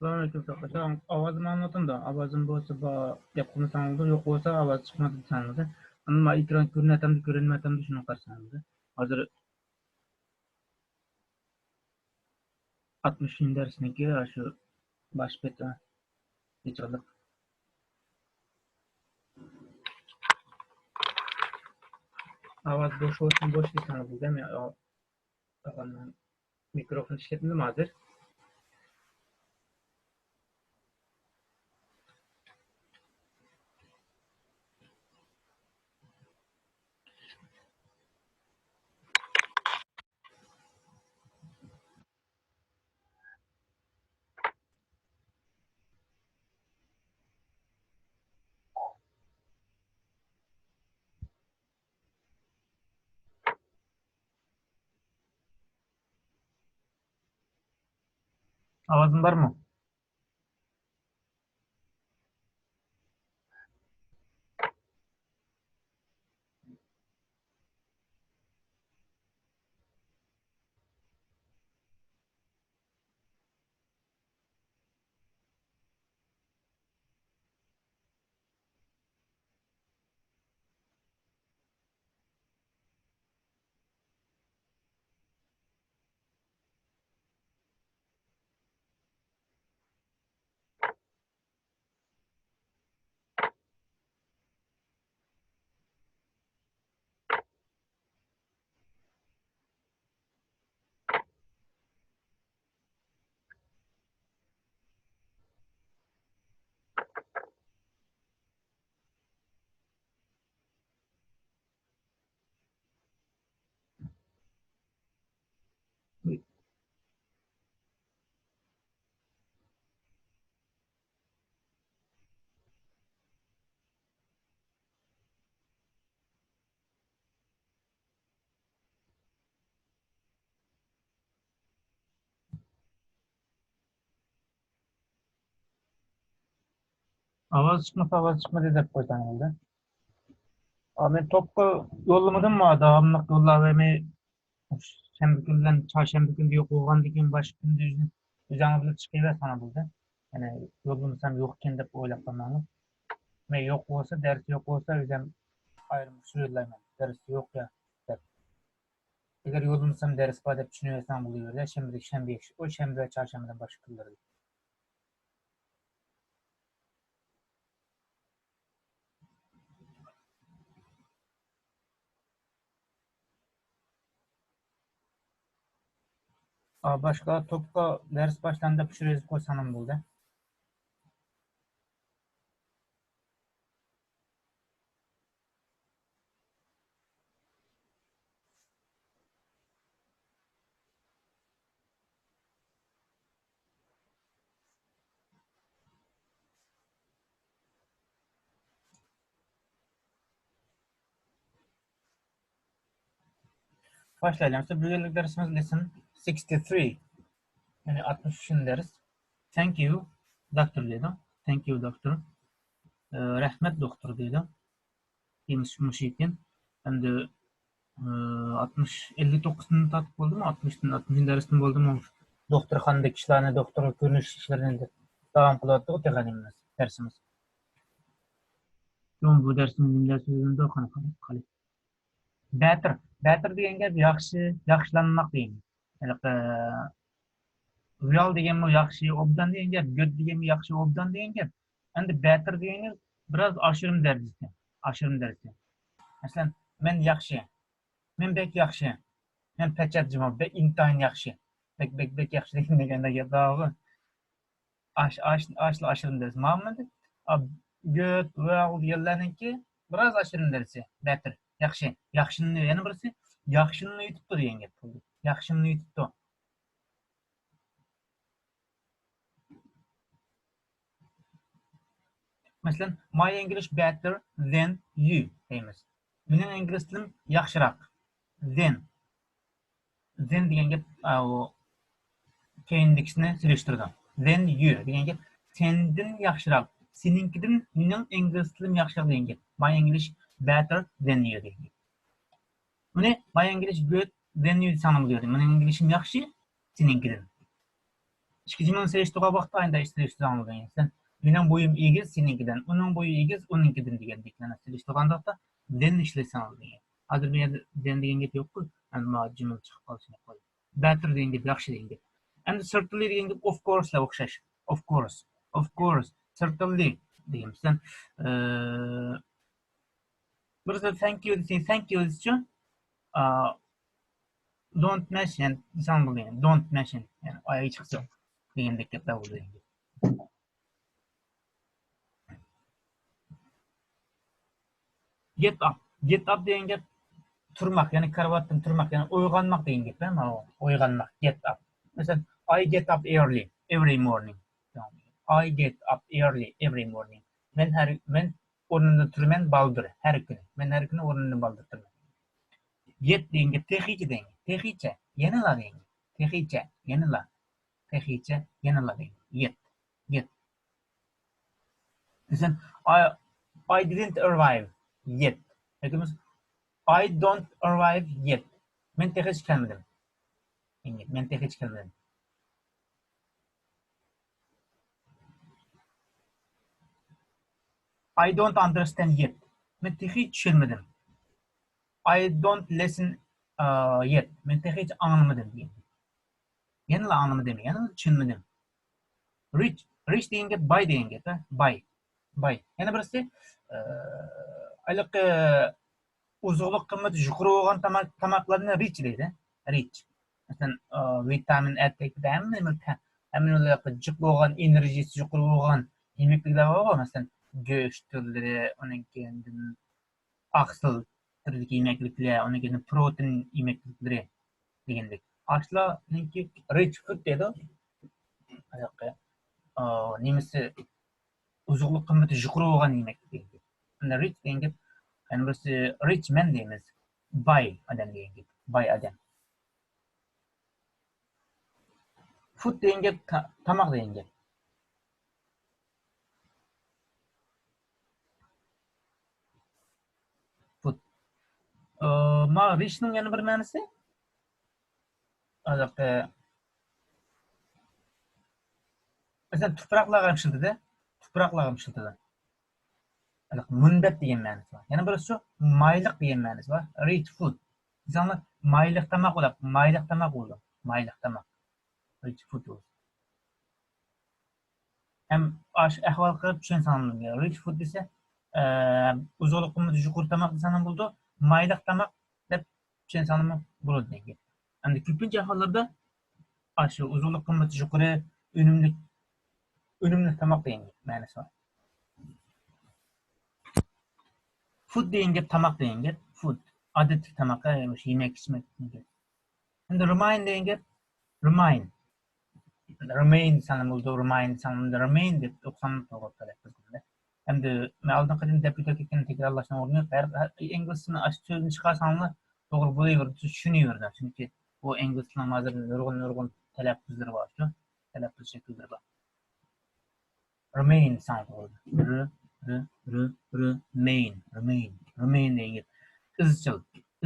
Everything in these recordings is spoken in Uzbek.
Selamünaleyküm arkadaşlar. Avazımı anlatın da. Avazım bolsa yapımı sanıldı. Yok olsa avaz çıkmadı sanıldı. Ama ekran görünetemdi, görünmetemdi şunu karşınızda. Hazır 60. dersineki şu baş beti hiç aldık. Avaz boş olsun boş değil sanıldı değil mi? Kafandan mikrofon işletmedi mi hazır? Avazın var mı? Avaz çıkmadı dep koysanıldı. Ama ben topku yollamadım mı? Dağımlık yolla şembe günden çarşamba günü yok olgan dikin başka günde yüzüne bile çıkıver sana burada. Yani yolumsam yokken dep oylap kalmamız. Me yok olsa ders yok olsa yüzden ayrım sürülayman. Ders yok ya. Dep. Eğer yolumsam ders var dep düşünüyorsan buluyor ya şembe o şembe ve çarşambadan başka günleri. Başka topka ders başlandı pişiririz koysanım buldu. Başlayalım. Bu yıllık dersimiz lesson 63. Yani 63. ders. Thank you doctor dedi. Thank you doctor. Rahmet doktor dedi. Demiş iken. Hem de 60 59'unu tatip oldu mu? 60'ın dersinde oldu mu? Doktorxanadaki işlerini, doktor görünüş işlerini de devam kılattı o teganimiz dersimiz. Son bu dersimizin sözünde okan kalı. Better. Better degan gap yaxshi, yaxshilanmoq degan. Yani real degan bu yaxshi, obdan degan gap, good degan bu yaxshi, obdan degan gap. Endi better degani biraz aşırım derecesi. Aşırım derecesi. Mesela men yaxshi. Men bek yaxshi. Men pechatjimam, bek intayin yaxshi. Bek yaxshi deganda gap dağı. Aşırım derecesi. Mamada good, well deganlarniki biraz aşırım derecesi. Better. Yaxshi. Yaxshini yana birisi yaxshini yutibdi degan gap bo'ldi. Yaxshini yutibdi. Mesela my English better than you deymiz. Mening ingliz tilim yaxshiroq. Than. Than degan gap o keyindikisini surishtirdi. Than you degan gap sendan yaxshiroq. Seninkidan mening ingliz tilim yaxshiroq degan gap. My English better than you degan gap. Buni my English good than you sanam bo'ladi. Mening Englishim yaxshi seninkidan. 2008'de vaqt ayında işleştirilgan. Sen benim boyum egiz seninkiden, onun boyu egiz onunkinden degan deklarasiya işleştirganda den işlesen aldın. Hazır bir den degan gep yok ku. Ama cümle çıkıp kalsın koy. Better degan gep yaxşı degan gep. And certainly degan gep of course la okşaş. Of course. Of course. Certainly degan. Sen burada thank you desin. Thank you için don't mention something. Don't mention. Yani ayı çıksın. Degan gepler olur. Get up. Get up degan gep turmak, yani kravattan turmak, yani uyg'onmak degan gap, mana uyg'onmak, get up. Mesela I get up early every morning. I get up early every morning. Men o'rnimdan turman baldir har kuni. Men har kuni o'rnimdan baldir turman. Get degan gap texicha degan. Texicha, yanala degan. Texicha, yanala. Texicha, yanala degan. Get. Get. Mesela I didn't arrive yet. Aytamiz I don't arrive yet. Men texicha kelmadim. Men texicha kelmadim. I don't understand yet. Men texicha tushunmadim. I don't listen yet. Men texicha anglamadim degan. Yana anglamadim, yana tushunmadim. Rich degan gap buy degan gap, buy. Buy. Yana birisi iliq uzuqliq qimmati yuqori bo'lgan tamoqlarni rich deydi. Rich. Masalan, vitamin A tekida hamma jiq bo'lgan, enerjisi yuqori bo'lgan yemekliklar bor. Masalan, go'sht turlari, undan keyin aqsil turdagi yemekliklar, undan keyin protein yemekliklari degandek. Ashlarniki rich food deydi. Oyoqqa nemisi uzuqliq qimmati yuqori bo'lgan yemeklik. Rich degan gap, yani biz rich man deymiz. Boy odam degan gap. Boy odam. Food degan gap tamoq degan gap. Food. Ma richning yana bir ma'nosi oyoqqa masalan tuproqlar ham ishlatadi. Tuproqlar ham ishlatadi. Munbat degan ma'nosi bor. Yana birisi mayliq degan ma'nosi bor. Rich food. İnsanlar mayliq tamoq bo'ladi. Mayliq tamoq bo'ldi. Mayliq tamoq. Rich food bo'ldi. Hem ahval qilib tushunsanlar. Rich food desa, uzuqliq qimmati yuqori tamoq desa ham bo'ldi. Mayliq tamoq deb tushunsanlar bo'ladi degan. Endi ko'pincha ahvollarda shu uzuqliq qimmati yuqori, unumli tamoq degan ma'nosi bor. Food degan gap tamoq degan gap. Food. Odatda tamoqqa yemak ichmak degan. Endi remain degan gap remain. Remain sana bo'ldi, remain sana remain deb o'qsam to'g'ri talaffuz. Endi men oldin qadam deputat ekanini takrorlashdan o'rniga inglizcani ochib so'zni chiqarsanlar to'g'ri bo'laveradi, tushunaveradi. Chunki bu ingliz tilini hozir nurg'un talaffuzlari bor, talaffuz shakllari bor. Remain sound bo'ldi. Remain degan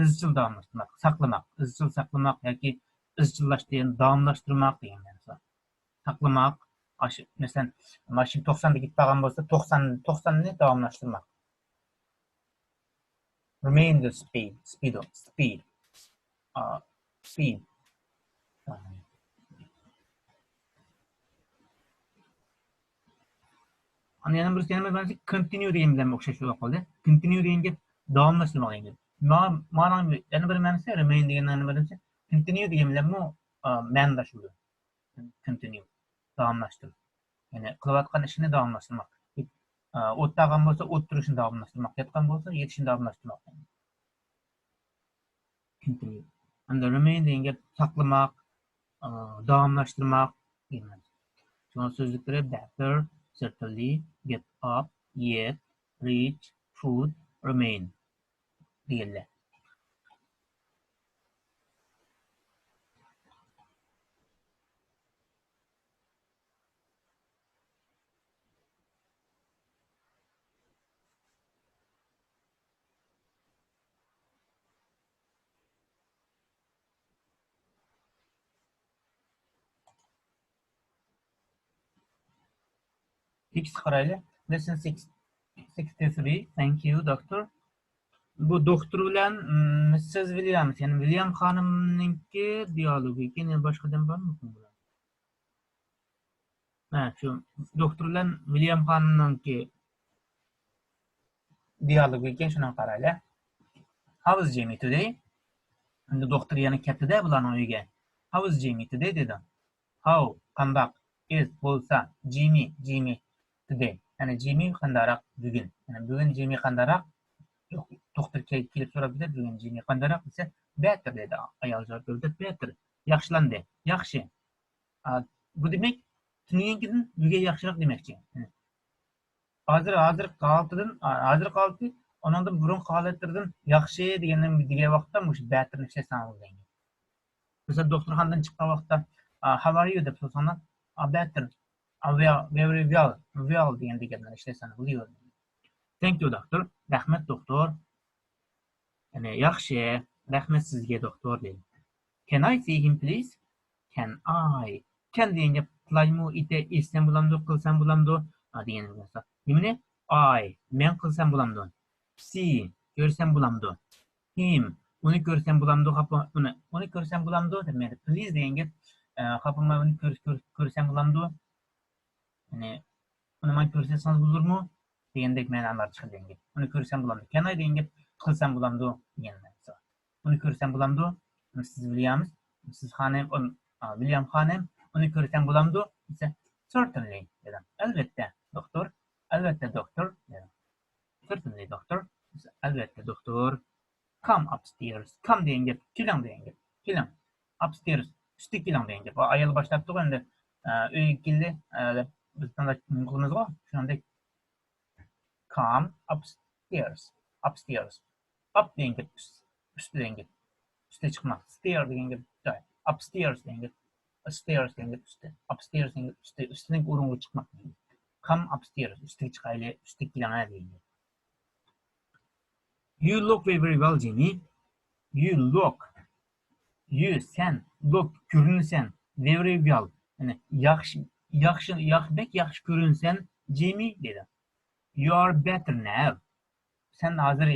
izchil davomlashtirmak, saqlamak, izchil saqlamak yoki izchillashtirgan, davomlashtirmak degan narsa. Saqlamak, masalan, mashina 90 da ketib qolgan bo'lsa, 90 ni davomlashtirmak. Remain the speed. Speed. Ana yana bir continue degan bilan o'xshash bo'lib qoldi. Continue degan gap davomlashtirmoq degan gap. Mana yana bir ma'nosi remain degandan birisi continue degan bilan ma'nolashuvdi. Continue davomlashtirib. Ya'ni qilayotgan ishini davomlashtirmoq. O'tgan bo'lsa o't turishini davomlashtirmoq, yetgan bo'lsa yetishini davomlashtirmoq. Continue. Endi remain degan gap saqlamoq, davomlashtirmoq degan. Shuni so'zliklari better, certainly, get up, yet, reach, food, remain deganlar. Text qarayli. Lesson 63. Thank you, doctor. Bu doktor bilen Mrs. Williams, yani William hanımınki diyalogu. Yine başkadan var mı bu? Ha, şu doktor bilen William hanımınki diyalogu ekan, şuna qarayli. How is Jamie today? Endi doktor yana ketdi-da bularning uyiga. How is Jamie today dedi. How qandaq is bo'lsa Jimmy today. Yani Jimmy qandaroq bugun. Yani bugun Jimmy qandaroq? Doktor kelib so'rab dedi, bugun Jimmy qandaroq desa, better dedi. Ayol javob berdi, better. Yaxshilandi. Yaxshi. Bu demak, tungidan bugun yaxshiroq demakchi. Hozir qoldi, ondan burun holatlardan yaxshi degan vaqtda mush betterni ishlasan bo'lgan. Mesela doktorxonadan chiqqan vaqtda how are you deb so'rasang, better, very well degandan ishlasan bo'lar. Thank you doctor. Rahmat doktor. Yani yaxshi, rahmat sizga doktor dedi. Can I see him please? Can I? Can deganga playmu ite esen bulamdo, qilsam bulamdo degan bo'lsa. Nimani? Men qilsam bulamdo. See, ko'rsam bulamdo. Him, uni ko'rsam bulamdo, uni ko'rsam bulamdo demadi. Please deganga xapma uni ko'rsam bulamdo. Yani uni men ko'rsangiz bo'lurmi? Degandek ma'nolar chiqadi. Uni ko'rsam bulamdo. Can I deganga qilsam bulamdo degan narsa. Uni ko'rsam bulamdo. Mrs. Williams, Mrs. Hanem, William Hanem, uni ko'rsam bulamdo desa, certainly dedim. Albatta doktor, albatta doktor dedim. Certainly doctor, albatta doktor. Come upstairs. Come deganga keling deganga. Keling. Upstairs. Üstə keling deganga. Bu ayol başlapdı endi uyga keldi. Biz qilamiz go. Shunday come upstairs. Upstairs. Up deganga üstə deganga. Üstə chiqmoq. Stair deganga joy. Upstairs deganga. Stairs deganga üstə. Upstairs deganga üstə. Üstədən o'ringa chiqmoq. Come upstairs. Üstə chiqayli. Üstə keling deganga. You look very well, Jimmy. Sen look görünsen very well. Yani yaxshi görünsen Jimmy dedi. You are better now. Sen hazır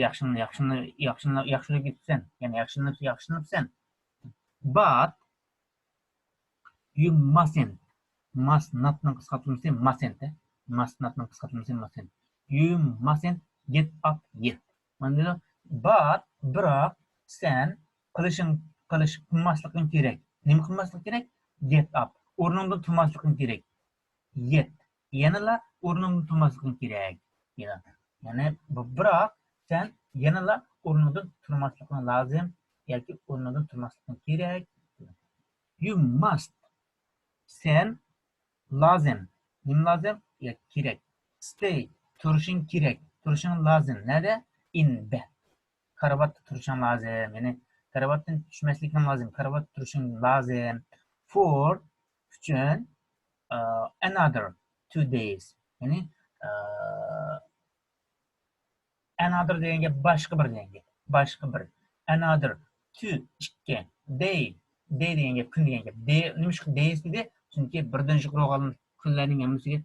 yaxshilik etsen. Yani yaxshilanıpsan. But you mustn't. Must not'ның qisqartılması mustn't. Must not'ның qisqartılması mustn't. You mustn't get up yet. But biroq sen qilmasliging kerak. Nima qilmaslik kerak? Get up. O'rningdan turmasliging kerak. Yet. Yanala o'rningdan turmasliging kerak. Yani biroq sen yanala o'rningdan turmasliging lozim yoki o'rningdan turmasliging kerak. You must. Sen lozim. Nima lozim? Ya kerak. Stay. Turishing kerak. Turishing lozim. Nada? In bed. Karabatta turishing lozim. Yani karabatdan tushmaslikning lozim. Karabatta turishing lozim. For uchun another 2 days. Yani another deganga boshqa bir deganga. Boshqa bir. Another 2 day. Day deganga kun deganga. Day nima days dedi? Chunki birdan yuqori olgan kunlarning hammasiga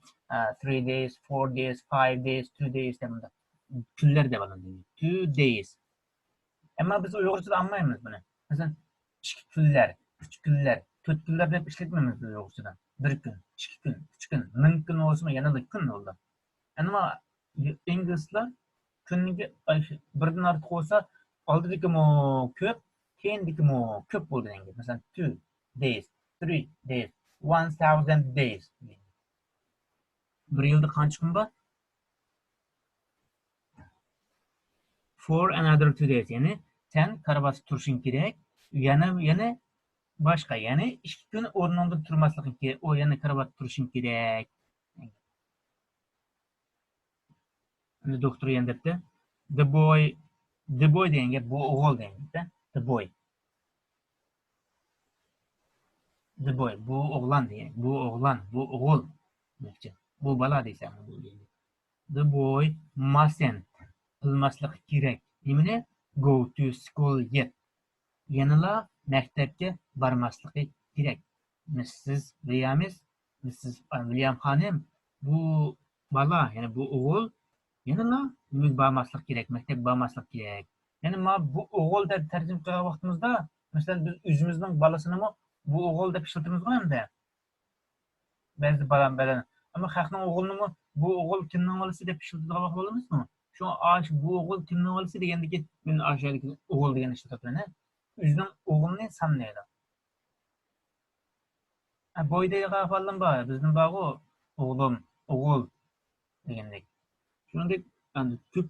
3 days, 4 days, 5 days, 2 days demda. Kunlar deb oladi. 2 days. Ama biz Uyg'urchada olmaymiz buni. Masalan, 2 kunlar, 3 kunlar, 4 kunlar deb ishlatmaymiz Uyg'urchada. 1 kun, 2 kun, 3 kun, 1000 kun olsa yana da kun oldu. Ama inglizlar kuniga birdan ortiq olsa, oldidagi ko'p, keyindagi ko'p bo'ldi endi. Masalan, 2 days, 3 days, 1000 days. Bir yilda qancha kun bor? For another 2 days. Yani sen karabatı turishing kerak. Yana boshqa. Yani 2 kun o'rningda turmasliging kerak. O yana karabatı turishing kerak. Endi doktor yana debdi. The boy deganga bu o'g'il deganda. The boy. Bu o'g'lan degan. Bu o'g'il. Bu bala desam. The boy mustn't. Qilmaslik kerak. Nimani? Go to school yet. Yanala maktabga bormasligi kerak. Mrs. William Hanem bu Bala, yani bu oğul, yani la, bağmaslık gerek, mektep bağmaslık gerek. Yani bu oğul da tercih kılan vaktimizde, mesela biz üzümüzün balasını mı bu oğul da pişirtimiz var hem de. Bazı balan balan. Ama halkın oğlunu mu bu oğul kimden olası da pişirtip bak olamaz mı? Şu aş bu oğul kimden olası degendeki ben aşağıdaki oğul degen işte ne? Üzünün oğlunu sanmaydı. Boyda kafallan var. Bizden bağı oğlum, oğul degendek. Şunday yani köp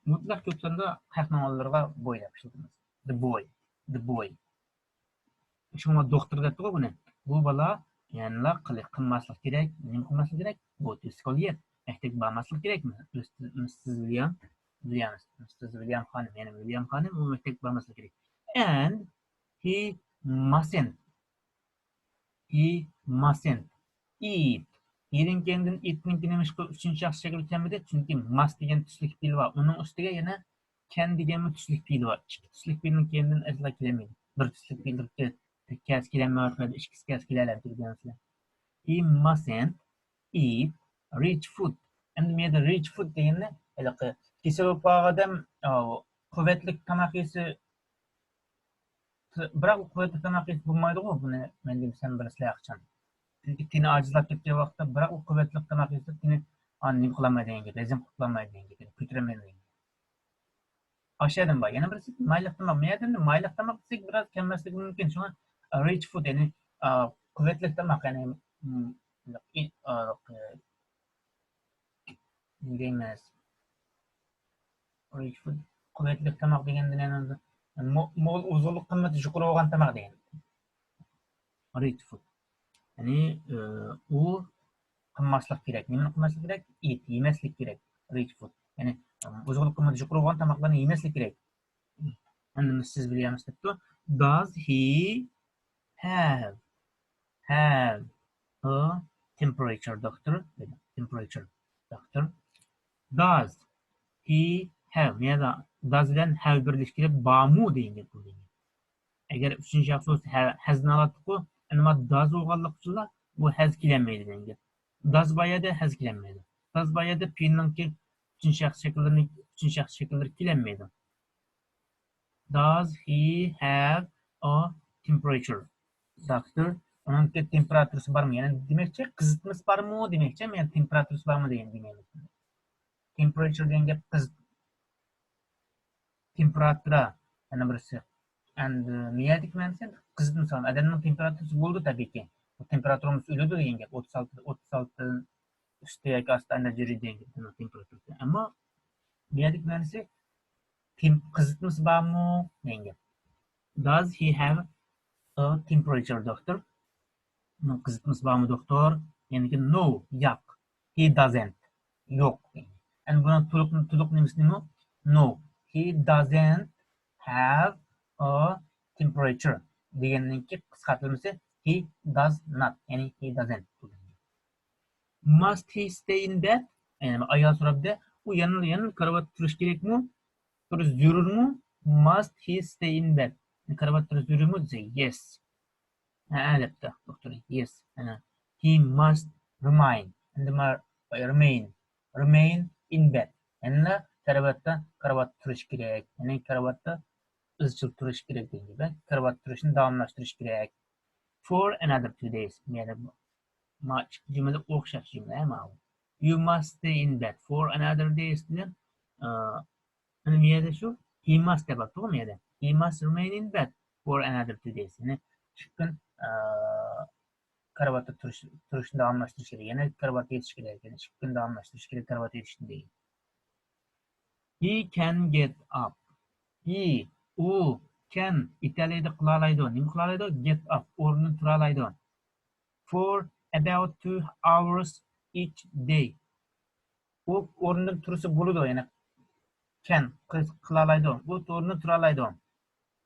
mutlak köp sanda kahramanlarga boy yapıştırдınız. The boy, the boy. Şuna doktor depti go buni. Bu bala yani la kılmaslık gerek, nim kılmaslık gerek? Bu psikoloji. Mektek bağmaslık gerek mi? Mrs. William Hanım, yani William Hanım bu mektek bağmaslık gerek. And he mustn't, he mustn't eat. Yerin kendin etmin denemiş bu üçüncü şahıs şekil kemide çünkü must degen tüslük pil var. Onun üstüge yana can degen tüslük pil var. İki tüslük pilin kendin ezla kilemeydi. Bir tüslük pildir ki kez kileme var. İkisi kez kileler bilgilensiyle. He mustn't eat rich food. Endi meyda rich food degenle elaqı kesel opağı adam kuvvetlik tamak yesi bırak kuvvetlik tamak yesi bulmaydı o bunu ben diyeyim sen birisi yakçan. Çünkü tini acizlap ketken vaqtda bırak o kuvvetli tamak yesip tini annem kılamaydigan gibi, rezim kılamaydigan gibi, kütüremeydigan gibi. Aşağıdan bak. Yani birisi maylık tamak. Meğerden de maylık tamak desek biraz kemmesligi mümkün. Şuna rich food yani kuvvetli tamak yani deymiz. Rich food kuvvetli tamak degenden yani mol uzunluk kımmeti yukarı olan tamak degen. Rich food. Yani o kılmaslık gerek. Nemin kılmaslık gerek? Et, yemeslik gerek. Rich food. Yani uzunluk kımmeti yukarı olan tamaklarını yemeslik gerek. And siz biliyorsunuz ki does he have a temperature doctor? Temperature doctor. Does he have ya da does bilen have birleştirip bamu deyin. Eğer üçüncü şahıs olsa has'ını alattık bu. Ama does olganlıkçılar bu has kilenmeydi deyin. Does bayağı da has kilenmeydi. Does bayağı da fiilin ki üçüncü şahıs şekilleri kilenmeydi. Does he have a temperature doctor? Onun ki temperatürüsü var mı? Yani demekçe kızıtması var mı demekçe mi? Yani temperatürüsü var mı deyin demeyelim. Temperature deyen gap kızıt. Temperatura. Yani birisi. And niye dikmensin? Kızıtması var. Adamın temperatürüsü buldu tabii ki. O temperatürümüz ölüdür deyen gap. 36 üstü hasta enerji deyen gap. Temperatürüsü. Ama niye dikmensin? Kızıtması var mı deyen gap. Does he have a temperature doctor? Kızıtması var mı doktor? Yani ki no, yok. He doesn't. Yok. Yani buna tuluk nemesi mi? No. He doesn't have a temperature. Diyenin ki kısaltılması he does not. Yani he doesn't. Must he stay in bed? Yani ayağı sorabilir. Bu yanıl karavat turuş gerek mi? Turuş zürür mü? Must he stay in bed? Karavat turuş zürür mü? Yes. Adapter, doktor. Yes. He must remain. Remain in bed. Yani karabatta turuş gerek. Yani karabatta ızçıl turuş gerek değil gibi. Karabat turuşunu devamlaştırış gerek. For another 2 days. Yani cümle okşak cümle ama you must stay in bed for another days diye. Hani niyede şu? He must de bak, doğru mu yerde? He must remain in bed for another 2 days. Yani çıkın karabatta turuşunu devamlaştırış gerek. Yani karabatta yetişik gerek. Yani çıkın devamlaştırış gerek. Karabatta yetişkin değil. He can get up. He, u, can, İtalya'da kılalaydı. Nimi kılalaydı? Get up. Orunu turalaydı. For about 2 hours each day. O orunun turusu buludu. Yani can, kılalaydı. Bu orunu turalaydı.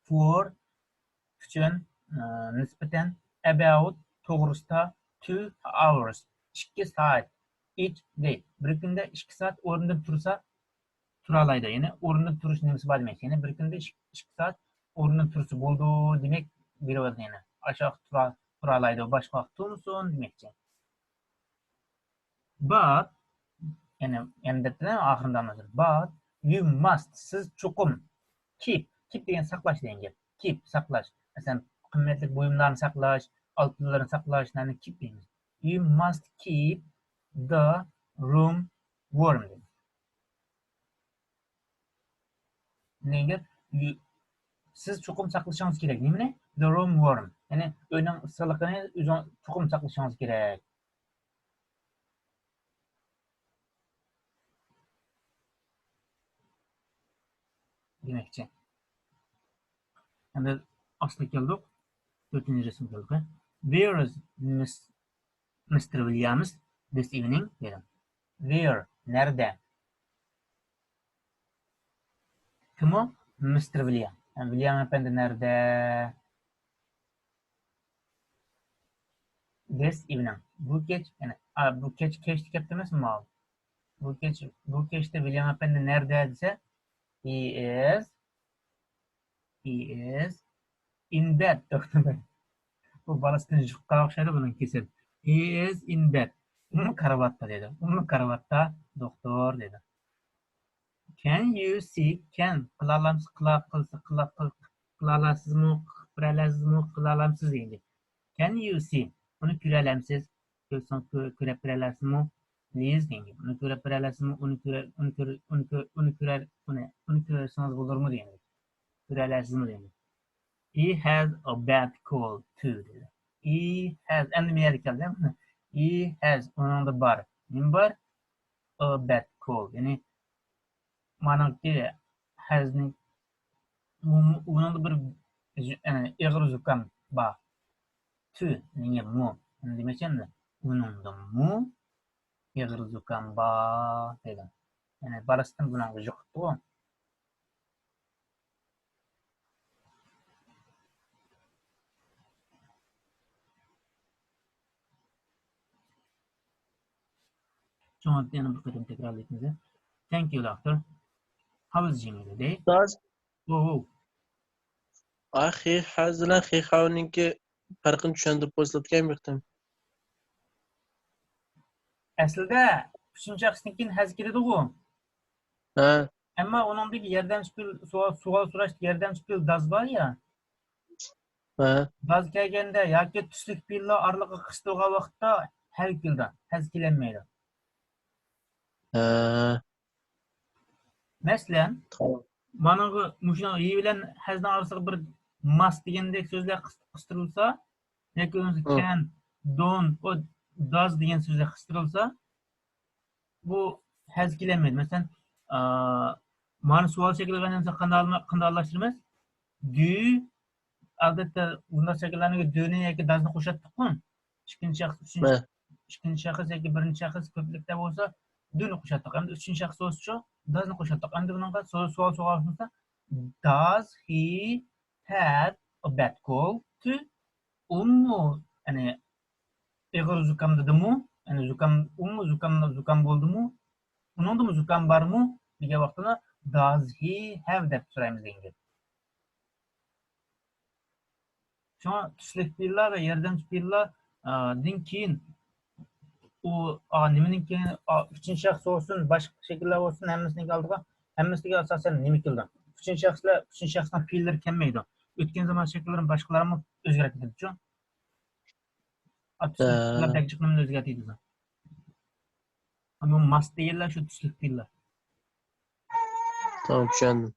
For, üçün, nispeten, about, toğrusta, 2 hours. 2 saat. Each day. Bir günde 2 saat orundan tursa turalaydı. Yani orundan turuş nemesi var demek. Yani bir günde 2 saat orundan turusu buldu demek bir oldu yani. Aşağı turalaydı. Başka tursun demekçe. But Yani emrettiler ahırında anlaşılır. But you must, siz çukum. Keep degan saqlash degan gap. Keep, saqlash. Masalan, qimmatli buyumlarni saqlash, oltinlarni saqlash, keep deymiz. You must keep the room warm. Nega? Siz çukum saqlashingiz kerak. Nimani? The room warm. Yani uyning issiqligini çukum saqlashingiz kerak. Demakchi. Endi asli keldik. 4-chi resim keldik. Where is Mr. Williams this evening? Dedim. Where? Nerede? Kim o? Mr. William. Yani William Efendi nerede? This evening. Bu geç, yani bu geç dikkat demezsin mi abi? Bu geçte William Efendi nerede dese he is in bed. Bu balasının juqqa o'xshaydi bunun kesin. He is in bed. Karavatta dedi. Karavatta doktor dedi. Can you see? Can qılalamsız deyince. Can you see? Onu görelemsiz. Görüp bilersizmi? Please deyince. Onu görüp bilersizmi? Onu görersiniz olur mu deyince. Görelemsizmi deyince. He has a bad cold too dedi. He has, endi meyeri keldi değil mi? He has, onun da bar. Nim bar? A bad cold. Yani manaki has'ning onun da bir yani ağır zukam ba. Tü niye mu? Yani demeyeceğim de onun da mu ağır zukam ba dedim. Yani barastan bunun yoktu o. Sonra yani bu kadar tekrar etmenize. Thank you doctor. How is Jimmy today? Does Oh. axi hazla xixavninki farqini tushuntirib ko'rsatgan. Aslida uchinchi shaxsdan keyin haz keladi u. Ha. Ammo uningdagi yordamchi pil savol so'rash yordamchi pil does bor ya. Ha. Does kelganda yoki tushlik pillar oraliqqa qistilgan vaqtda hal keldi. Haz kelinmaydi. Ha. Masalan, Tamam. mana bu mushuna y bilan hazdan orasiga bir must degandek so'zlar qistirilsa, yoki can, don't, o does degan so'zlar qistirilsa, bu haz kelinmaydi. Masalan, mana savol shakllangandan qanday almashtiramiz? Do albatta bunday shakllarga do'ni yoki doesni qo'shatdik-ku. Ikkinchi shaxs, ikkinchi shaxs yoki birinchi shaxs ko'plikda bo'lsa, do'ni qo'shatdik. Endi uchinchi shaxs bo'lsa, doesni qo'shatdik. Endi bunga savol so'ralsa, does he have a bad cold? Ummu, yani ig'ir zukam dedimi? Yani zukam bo'ldimi? Uningda zukam bormi? degan vaqtda does he have deb so'raymiz endi. Şuna tushlik pillar va yordamchi pillar dan keyin u nimadan keyin uchinchi shaxs bo'lsin, boshqa shakllar bo'lsin, hammasiga asosan nima keldi? Uchinchi shaxsdan pillar kelmaydi. O'tgan zamon shakllari boshqalarni o'zgartirdi-ku. Tushliklardagi chiqimni o'zgartirdi. Ama must deganlar shu tushlik pillar. Tamam, tushundim.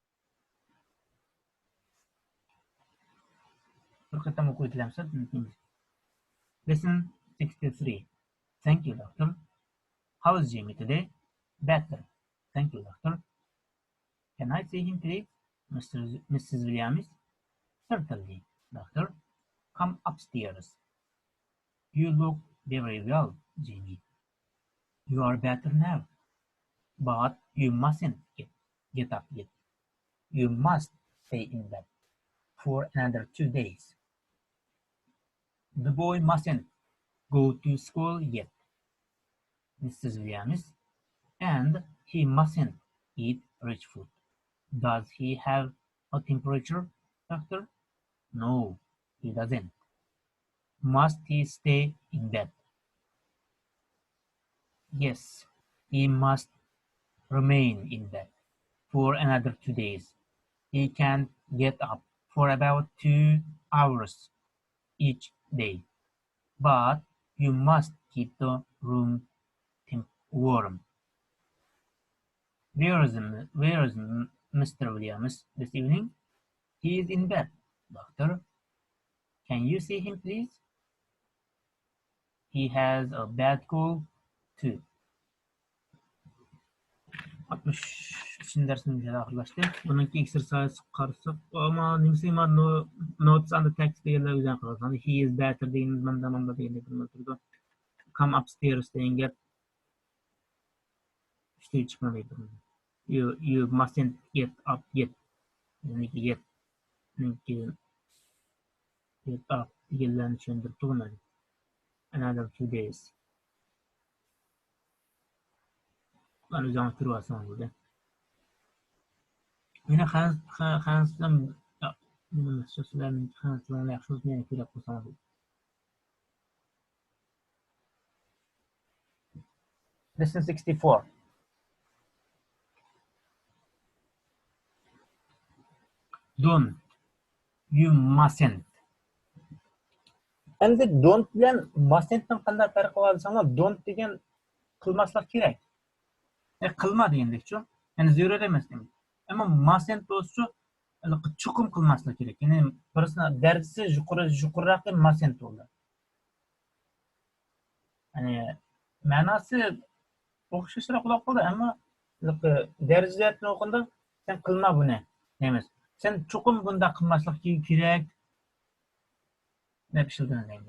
Lesson 63. Thank you, doctor. How is Jimmy today? Better. Thank you, doctor. Can I see him, please? Mrs. Williams? Certainly, doctor. Come upstairs. You look very well, Jimmy. You are better now. But you mustn't get up yet. You must stay in bed for another 2 days. The boy mustn't go to school yet, Mrs. Williams, and he mustn't eat rich food. Does he have a temperature, doctor? No, he doesn't. Must he stay in bed? Yes, he must remain in bed for another 2 days. He can get up for about 2 hours each day, but you must keep the room warm. Where is Mr. Williams this evening? He is in bed, doctor. Can you see him, please? He has a bad cold too. 60 dersimiz ahırlaştı. Bununki exercise qarsak, ama nimesi ma notes on the text deyildi üzən qılsan. He is better deyimiz manda deyildi. Turdu. Come upstairs deyin gap. İşte çıkmalıydı. You mustn't get up yet. Yani ki get up deyilən düşündür tuğmalı. Another 2 days. Ben üzən turvasam burada. Yine Hans'dan Hans'dan Hans'dan yaxşı ne yapıyor yapsam bu. Lesson 64. Don't. You mustn't. Endi don't bilan mustn'dan qanday farqi bor desangiz, don't degan qilmaslik kerak. Qilma degandek-ku. Yani zero emas demak. Ama mustn't bo'lsa, chuqur qilmaslik kerak. Ya'ni birisini darajasi yuqoriroq mustn't bo'ladi. Yani ma'nosi o'xshashroq bo'ladi, ammo darajatni o'qiganda sen qilma buni demas. Sen chuqur bunda qilmaslik kerak deb ishilganlar.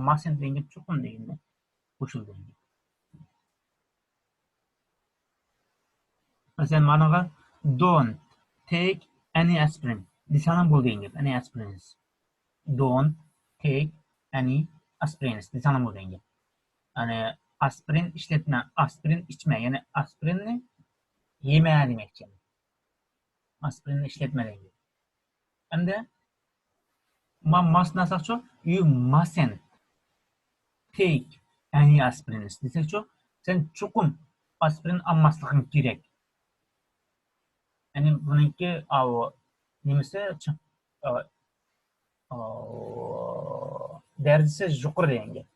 Mustn't degan chuqur deganda qo'shilgan. Masalan, managa don't take any aspirin. Desalam bo'lgan. Any aspirins. Don't take any aspirins. Desalam bo'lgan. Yani aspirin işletme, aspirin içme. Yani aspirini yeme demek için. Aspirini işletme demek. Hem de must nasıl çok? You mustn't take any aspirins. Desek çok, sen çokun aspirin almaslıkın gerek. Yani bununki nemesi derecesi yukarı denge.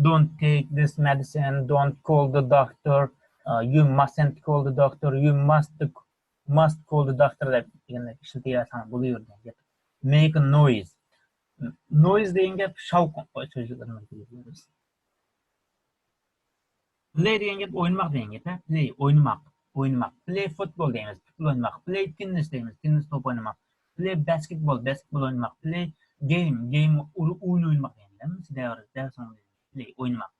Don't take this medicine. Don't call the doctor. You mustn't call the doctor. You must call the doctor. Yani işletiyorsan buluyor denge. Make a noise. Noise denge şavk çocuklarına geliyoruz. Play denge oynamak denge. Play oynamak. Play football deyimiz. Futbol oynamak. Play tennis deyimiz. Tennis top oynamak. Play basketball oynamak. Play game oyun oynamak deyimiz. Ders play oynamak.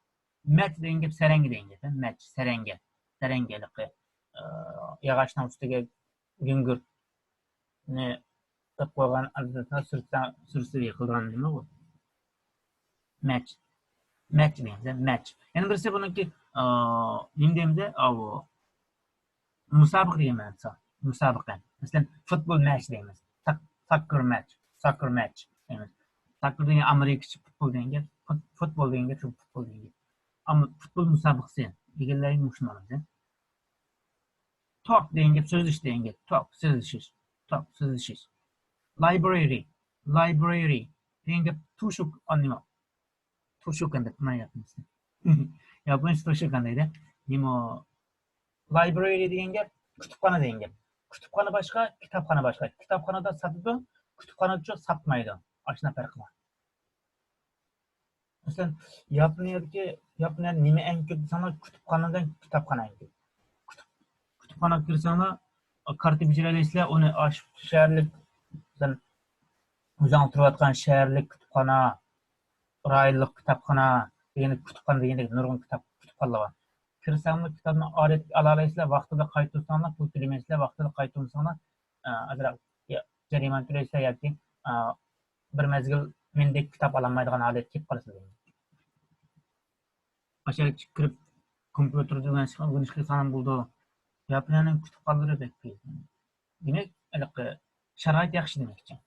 Match deyince serenge deyince. Match serenge. Serengelik. Yağaçtan üstüge güngür ne tap koygan adeta sürse yıkılgan değil mi bu? Match deyince match. Yani birisi bununki nimdeyimde musabık deyimiz. Musabık. Mesela futbol match deyimiz. Soccer match deyimiz. Soccer deyince Amerika'cı futbol deyince futbol deyince çok futbol deyince. Ama futbol musabıksı diğerlerin muşmanızı. Talk deyince söz iş deyince. Talk söz iş. Library deyince tuşuk anlama. Tuşuk andı ne yapmışsın? Yapmış tuşuk andıydı. Nimo library deyince kütüphane deyince. Kütüphane başka, kitapxana başka. Kitapxanada satıdı, kütüphanada satmaydı. Aşina farkı var. Mesela Yapıniyadaki nime en kötü sana kütüphanadan kitapxana en kötü. Kütüphana girsana kartı bicirelesle onu şehirlik uzan turayotgan şehirlik kütüphana, rayonlik kitapxana, yani kütüphana degandek nurg'un kütüpxanalar var. Kirsanglar kitapni alalaysizlar, vaqtida qaytarsanglar, pul to'lamaysizlar, vaqtida qaytarsanglar, azroq jarima to'laysizlar yoki bir mezgil mendek kitap ololmaydigan holat kelib qolasizlar. Aşağı kirib kompyuterdan chiqib sanam bo'ldi. Yapılanın kütüphanelere bekliyor. Demek şarait yaxşı demekçi.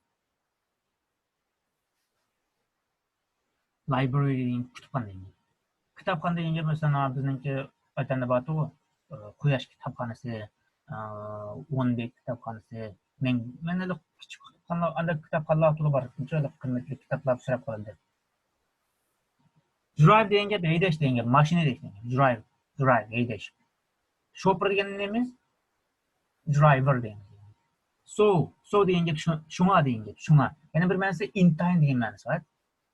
Library deying kütüphane deying. kitapxon degenge mesela bizningki vatanda bor u. Quyosh kitapxonasi, O'nbek kitapxonasi. Men hali kichik kitapxonlar to'la bor. Shunchalik qimmatli kitoblar uchrab qoldi. Drive degenge haydash degenge, mashina degenge. Drive, haydash. Chauffeur degani nima emas? Driver degenge. So degenge shunga degenge, shunga. Yana bir ma'nosi intayin degan ma'nosi bor.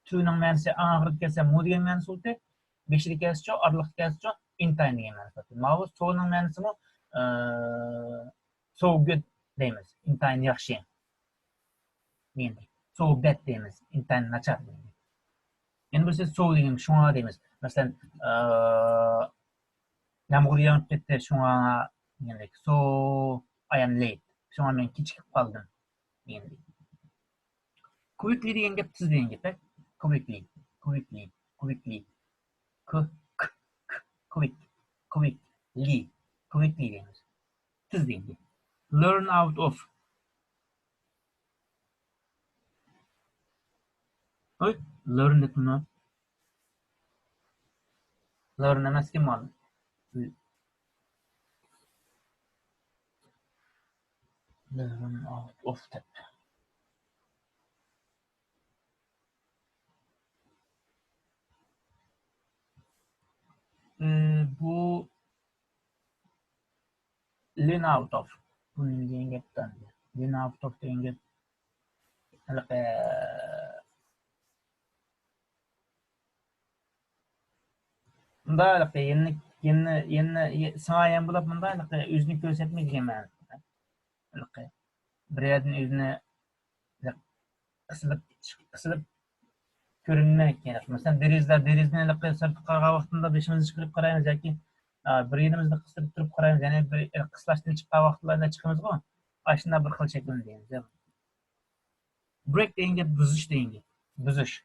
Tuning ma'nosi oxirga kelsa mu degan ma'nosi bo'ldi. Beshlik kelsa orliq kelsa intayin degan ma'nosi bo'ldi. Mana bu so'ning ma'nosi mu so good deymiz. Intayin yaxshi. Endi so bad deymiz. Intayin nachar. Yana birisi so degan shunga deymiz. Masalan, yomg'ir yog'ib ketdi, shunga yani so I am late. Shunga men kechikib qoldim. Endi quickly degan gap tez degan gap. Quickly. Quickly deymiz. Tez degan gap. Learn out of. Learn degani learn emas kim bor? Learn out of deb. Bu learn out of. Bunun degan gapdan. Learn out of degan gap Bundaylık yeni sanayen bulup bundaylık özünü göstermeyeceğim ma'noda. Bir yerden özünü kısılıp görünmek kerak. Mesela derizden sirtqa qarag'an vaqtida beshimizni chiqarib qaraymiz yoki bir yerimizni qistirib turib qaraymiz. Ya'ni bir qislashdan chiqqan vaqtlarda chiqamiz-ku. Ana shunday bir xil shakldaymiz. Break degan gap buzish degan gap. Buzish.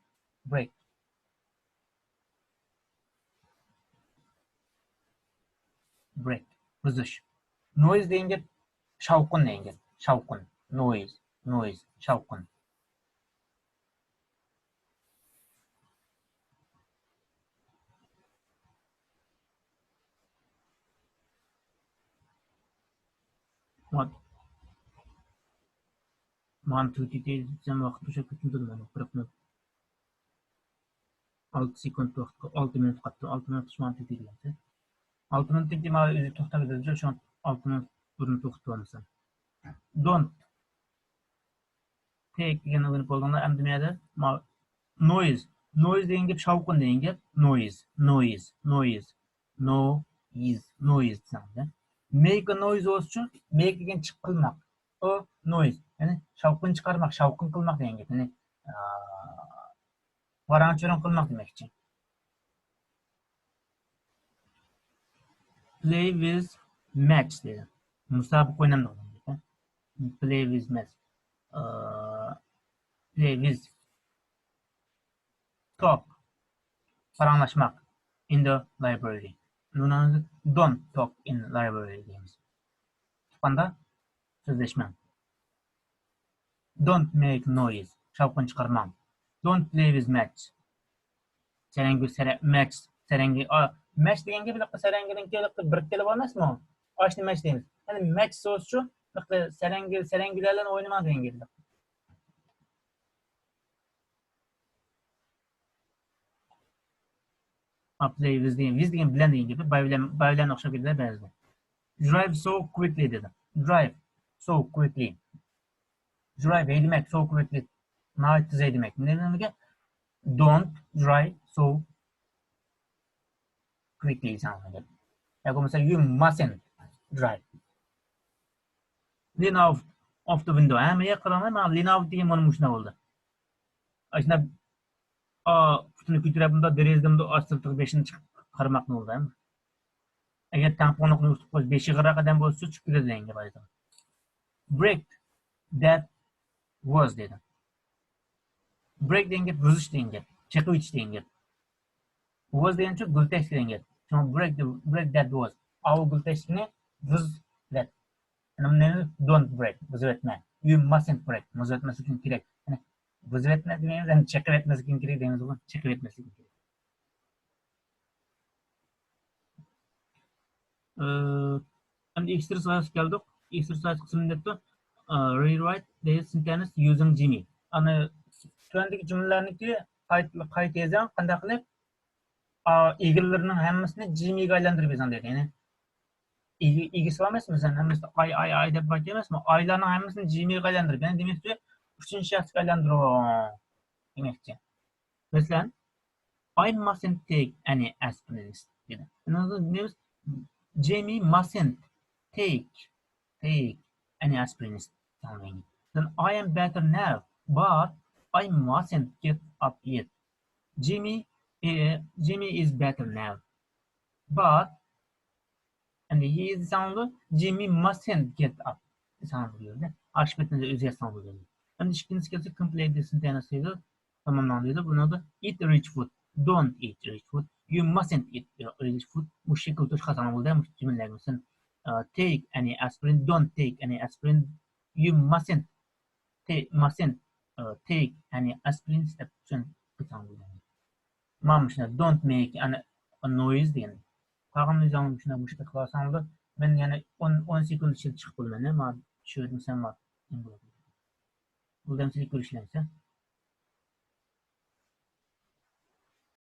Break. Break. Buzish. Noise degan gap shavqin degan gap. Shavqin. Noise. Shavqin. Mantığı diyeceğim vaqt o'sha kutildim mana 40 minut. 6 sekund vaqt, 6 minut qoldi. 6 minut mantığı deyiladi. 6 minut deydi mana o'zi to'xtab şu an 6 minut burun to'xtatib Don't take degan o'yinib bo'lganda endi nima edi? Noise degan gap shavqin degan gap. Noise desangda. Make a noise olsun, make degan chiqilmoq. O noise. Yani shavqin chiqarmoq, shavqin qilmoq degan gap. Yani varancho'rin qilmoq demakchi. Play with match dedi. Musobaqa o'ynaymiz. Play with match. Play with talk. Paranglashmoq in the library. Don't talk in the library deymiz. Chiqqanda so'zlashmang. Don't make noise. Shavqin chiqarmang. Don't play with match. Match degan gap sarangidan bir kelib olmasmi? Oshni match deymiz. Yani match so'z shu, sarangilarni o'ynamang degan gap. Play with degan bilan degan gap. Bilan o'xshab ketadi ba'zida. Drive so quickly dedi. Drive so quickly. Drive demek so quickly. Night demek. Ne demek? Don't drive so quickly sound. Ya mesela you mustn't drive. Lean out of the window. Ama yaqirama men lean out degan mana mushuna bo'ldi. Ashna putini ko'tarib derazamda osttirib 5ni chiqib qaramoqni bo'ldi. Agar tamponni urib qo'yib 5 g'ira qadam bo'lsa chiqib ketadi degan gap. Break that was dedi. Break degan gap buzish degan gap. Chiqib o'tish degan gap. Was degancha gultash degan gap. Break that was. Our gultashni buz that. Don't break. Buzib etma. You mustn't break. Buzib etmaslik kerak. Buzib etma demaymiz, chiqib etmaslik kerak deymiz. Chiqib etmaslik kerak. Endi exercise geldik. Exercise kısmında da rewrite the sentence using Jimmy. Ana tuandagi jumlalarniki qayta yazan qanday qilib egillerinin hemmisini Jimmy'ga aylandırıp yazan dedi. Yani ilgisi var mı sen hemmisi ay deb bakayım mı? Aylarının hemmisini Jimmy'ga aylandırıp yani demek ki üçüncü şahsga aylandırıyor demekçi. Mesela I mustn't take any aspirins dedi. Yani Jamie mustn't take any aspirins. Then I am better now, but I mustn't get up yet. Jimmy is better now, but and he is sound Jimmy mustn't get up. Sound böyle. Aşmetinde özel sound böyle. Hem ikinci kez complete the sentence'ydi. Tamamlandıydı. Bunu da eat rich food. Don't eat rich food. You mustn't eat rich food. Bu şekilde hata oldu. Bu cümleler mesela take any aspirin. Don't take any aspirin. You mustn't take any aspirin. Step için hata oldu. Mamşına don't make a noise degan. Tag'in nizam shuna mushta qilasanlar, men yana 10 sekund ichida chiqib bo'lmayman. Men tushirdim sen bor. Bundan sizga ko'rishlansa.